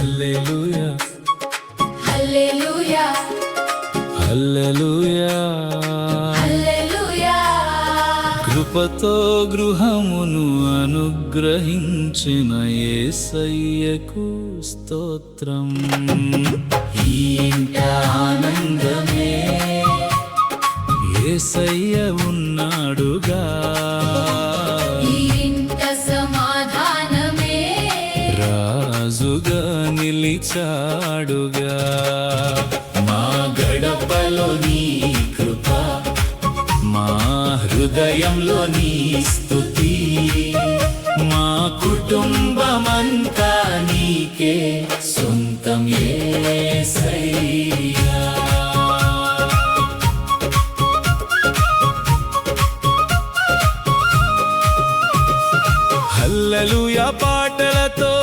హల్లెలూయా హల్లెలూయా హల్లెలూయా హల్లెలూయా. కృపతో గృహమును అనుగ్రహించిన యేసయ్యకు స్తోత్రం. ఈ ఇంట ఆనందమే యేసయ్య ఉన్నాడుగా, ఈ ఇంట సమాధానమే రాజుగా నిలిచాడుగా. మా గడపలో నీ కృప, మా హృదయంలో నీ స్తుతి, మా కుటుంబమంతా నీకే సొంతం యేసయ్యా. హల్లెలూయా పాటలతో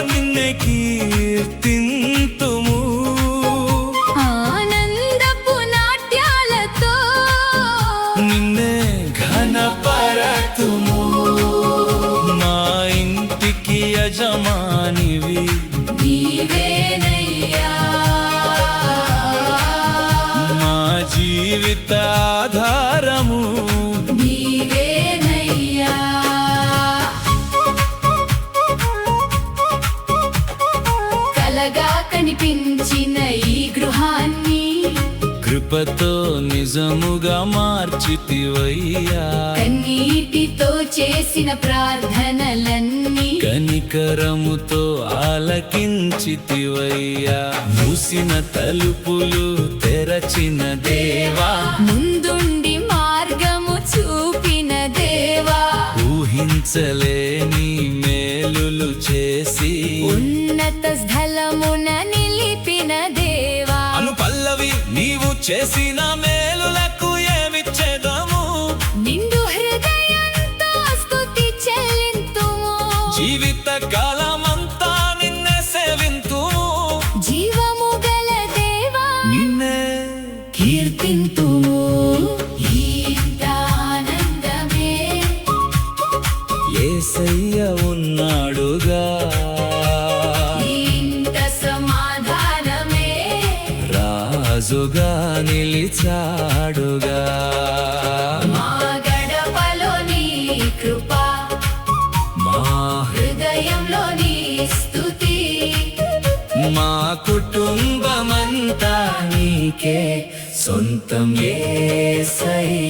నిన్నే కీర్తింతుము, ఆనందపు నాట్యాలతో నిన్నే ఘనపరతుము. మా ఇంటికి యజమానివి నీవేనయ్యా, మా జీవిత ఆధారము నీవేనయ్యా. కలగా కనిపించిన ఈ గృహాన్ని కృపతో నిజముగా మార్చితివయ్యా. కన్నీటితో చేసిన ప్రార్థనలన్నీ కనికరముతో ఆలకించితివయ్యా. మూసిన తలుపులు తెరచిన దేవా, ముందుండి మార్గము చూపిన దేవా, ఊహించలేని మేలులు చేసి ఉన్నత స్థలమున నిలిపిన దేవా. అను పల్లవి నీవు చేసిన మేలులకు ఏమిచ్చేదము, నిండు హృదయంతో స్తుతి చెల్లింతుము, జీవిత కాలమంతా నిన్నే సేవింతుము, జీవము గల దేవా నిన్నే కీర్తింతుము. ఈ ఇంట ఆనందమే యేసయ్య ఉన్నాడుగా, ఈ ఇంట సమాధానమే రాజుగా నిలిచాడుగా. మా గడపలో నీ కృప, మా హృదయంలో నీ స్తుతి, మా కుటుంబమంతా నీకే సొంతం యేసయ్యా.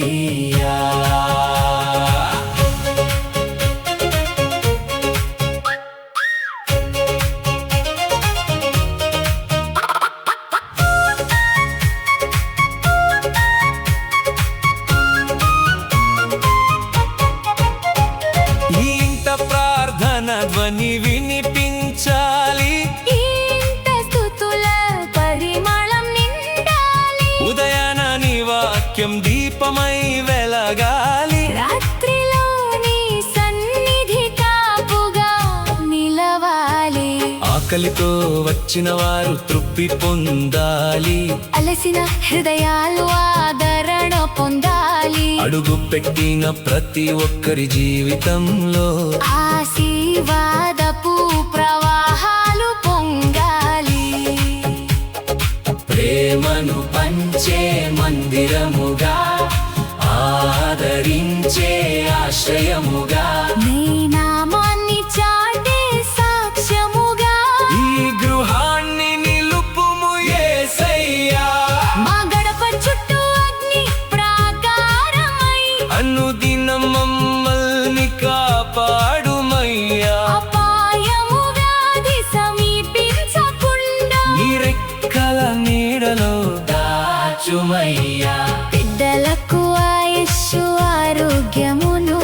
ఈ ఇంట ప్రార్థన ధ్వని వినిపించాలి, ఈ ఇంట స్తుతుల పరిమళం నిండాలి, ఉదయాన నీ వాక్యం దీపమై వెలగాలి. రాత్రిలో నీ సన్నిధి కాపుగా నిలవాలి, ఆకలితో వచ్చిన వారు తృప్తి పొందాలి, అలసిన హృదయాలు ఆదరణ పొందాలి, అడుగు పెట్టిన ప్రతి ఒక్కరి జీవితంలో ఆశీర్వాదపు ప్రవాహాలు పొంగాలి, ప్రేమను పంచే మందిరముగా, ఆదరించే ఆశ్రయముగా, నీ నామాన్ని చాటే సాక్ష్యముగా, ఈ గృహాన్ని నిలుపుము యేసయ్యా. మా గడప చుట్టూ అగ్ని ప్రాకారమై, అనుదినం మమ్మల్ని కాపాడుమయ్యా. అపాయము వ్యాధి సమీపించకుండా, నీ రెక్కల నీడలో దాచుమయ్యా. బిడ్డలకు ఆయుష్షు ఆరోగ్యమును,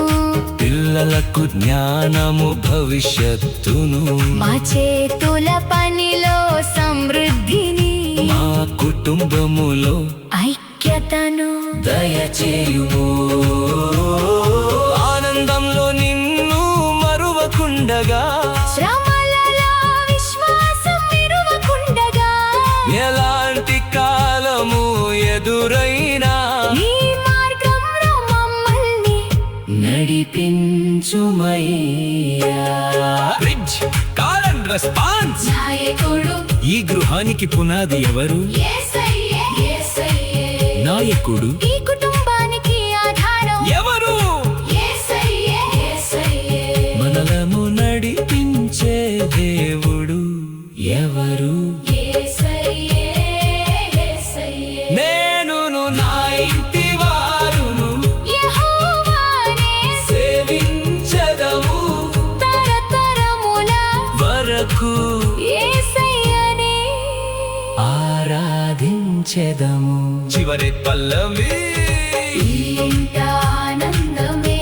పిల్లలకు జ్ఞానము భవిష్యత్తును, మా చేతుల పనిలో సమృద్ధిని, మా కుటుంబములో ఐక్యతను దయచేయుము. ఆనందంలో నిన్ను మరువకుండగా, శ్రమలలో విశ్వాసం విరువకుండగా, ఎలాంటి కాలము ఎదురైనా ఈ మార్గంలో మమ్మల్ని నడిపించుమయ్యా. Bridge call and response. నాయకుడు ఈ గృహానికి పునాది ఎవరు? యేసయ్యే యేసయ్యే నాయకుడు. ఈ కుటుంబానికి ఆధారం ఎవరు? యేసయ్యే యేసయ్యే మనలను నడిపించే దేవుడు ఎవరు? యేసయ్యే యేసయ్యే నేనును నా ఇంటి వారును యెహోవానే సేవించదము తరతరముల వరకు యేసయ్యనే ఆరాధించెదము. చివరి పల్లవి. ఇంట ఆనందమే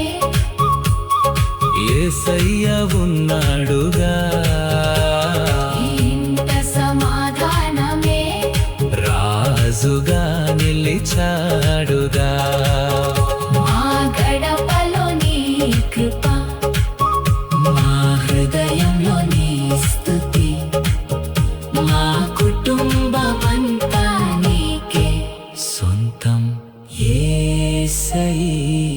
యేసయ్య ఉన్నాడుగా, ఇంట సమాధానమే రాజుగా నిలిచాడుగా. మా గడపలో నీ కృప మా హృదయంలో నీ స్తుతి, మా కుటుంబమంతా నీకే సొంతం యేసయ్య.